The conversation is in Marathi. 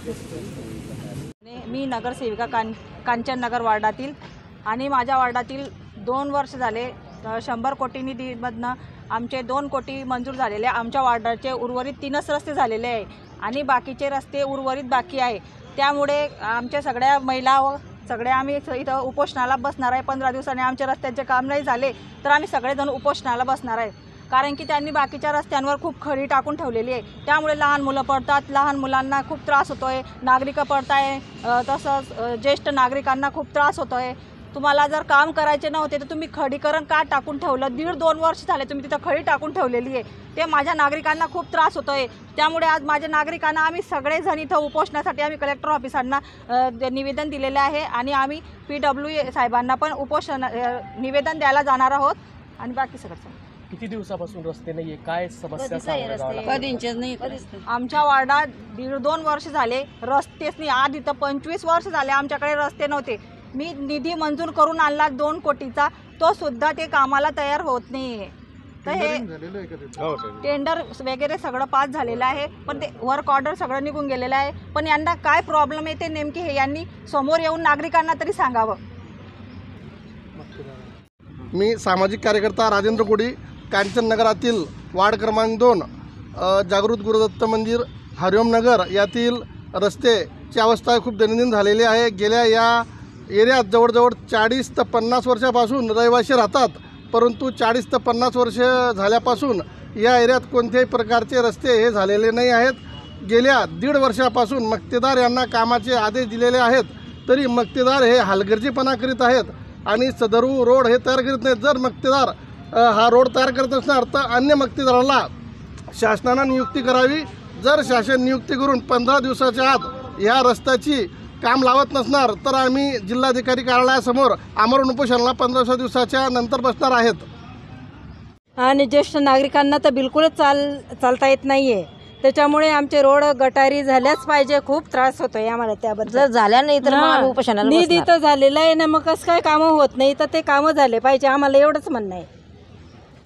मी नगरसेविका कांचन नगर वार्डातील आणि माझ्या वार्डातील 2 वर्ष झाले 100 कोटी निधीमधनं आमचे 2 कोटी मंजूर झालेले. आमच्या वार्डाचे उर्वरित 3च रस्ते झालेले आहे आणि बाकीचे रस्ते उर्वरित बाकी आहे. त्यामुळे आमच्या सगळ्या महिला व सगळे आम्ही इथं उपोषणाला बसणार आहे. 15 दिवसांनी आमच्या रस्त्यांचे काम नाही झाले तर आम्ही सगळेजण उपोषणाला बसणार आहे. कारण की त्यांनी बाकीच्या रस्त्यांवर खूप खडी टाकून ठेवलेली आहे. त्यामुळे लहान मुलं पडतात, लहान मुलांना खूप त्रास होतो आहे, नागरिक पडत आहे, तसंच ज्येष्ठ नागरिकांना खूप त्रास होतो आहे. तुम्हाला जर काम करायचे नव्हते तर तुम्ही खडीकरण का टाकून ठेवलं? 1.5-2 वर्ष झाले तुम्ही तिथं खडी टाकून ठेवलेली आहे. ते माझ्या नागरिकांना खूप त्रास होतो आहे. त्यामुळे आज माझ्या नागरिकांना आम्ही सगळेजण इथं उपोषणासाठी आम्ही कलेक्टर ऑफिसांना निवेदन दिलेले आहे आणि आम्ही PW साहेबांना पण उपोषण निवेदन द्यायला जाणार आहोत. आणि बाकी सगळं किती दिवसापासून रस्ते नाहीये, काय समस्या नाही. आमच्या वार्डात 1.5-2 वर्ष झाले रस्तेच नाही. आज इथं 25 वर्ष झाले आमच्याकडे रस्ते नव्हते. मी निधी मंजूर करून आणला 2 कोटीचा, तो सुद्धा ते कामाला तयार होत नाही आहे. तर हे टेंडर वगैरे सगळं पास झालेलं आहे पण ते वर्क ऑर्डर सगळं निघून गेलेलं आहे. पण यांना काय प्रॉब्लेम आहे ते नेमके हे यांनी समोर येऊन नागरिकांना तरी सांगावं. मी सामाजिक कार्यकर्ता राजेंद्र कोडी, कांचन नगरातील वार्ड क्रमांक 2 जागृत गुरुदत्त मंदिर हरिओम नगर यातील रस्त्याची अवस्था खूप दैनंदिन झालेली आहे. गेल्या या एरियात जवळजवळ 40 ते 50 वर्षापासून रहिवासी राहतात, परंतु 40 ते 50 वर्ष झाल्यापासून या एरियात कोणत्याही प्रकारचे रस्ते हे झालेले नाही आहेत. गेल्या 1.5 वर्षापासून मक्तेदार यांना कामाचे आदेश दिलेले आहेत, तरी मक्तेदार हे हलगर्जीपणा करीत आहेत आणि सदरू रोड हे तयार करीत नाहीत. जर मक्तेदार हा रोड तयार करत असणार तर अन्य मक्तेदाराला शासनानं नियुक्ती करावी. जर शासन नियुक्ती करून 15 दिवसाच्या आत या रस्त्याची काम लावत नसणार तर आम्ही जिल्हाधिकारी कार्यालयासमोर आमरण उपोषणाला 15 दिवसाच्या नंतर बसणार आहेत. आणि ज्येष्ठ नागरिकांना तर बिलकुलच चालता येत नाही आहे. त्याच्यामुळे आमचे रोड गटारी झाल्याच पाहिजे. खूप त्रास होतोय आम्हाला त्याबद्दल. जर झाल्या नाही तर आम्ही उपोषणाला निधी तर झालेला आहे ना, मग कसं काय कामं होत नाही तर ते कामं झाले पाहिजे, आम्हाला एवढंच म्हणणं आहे.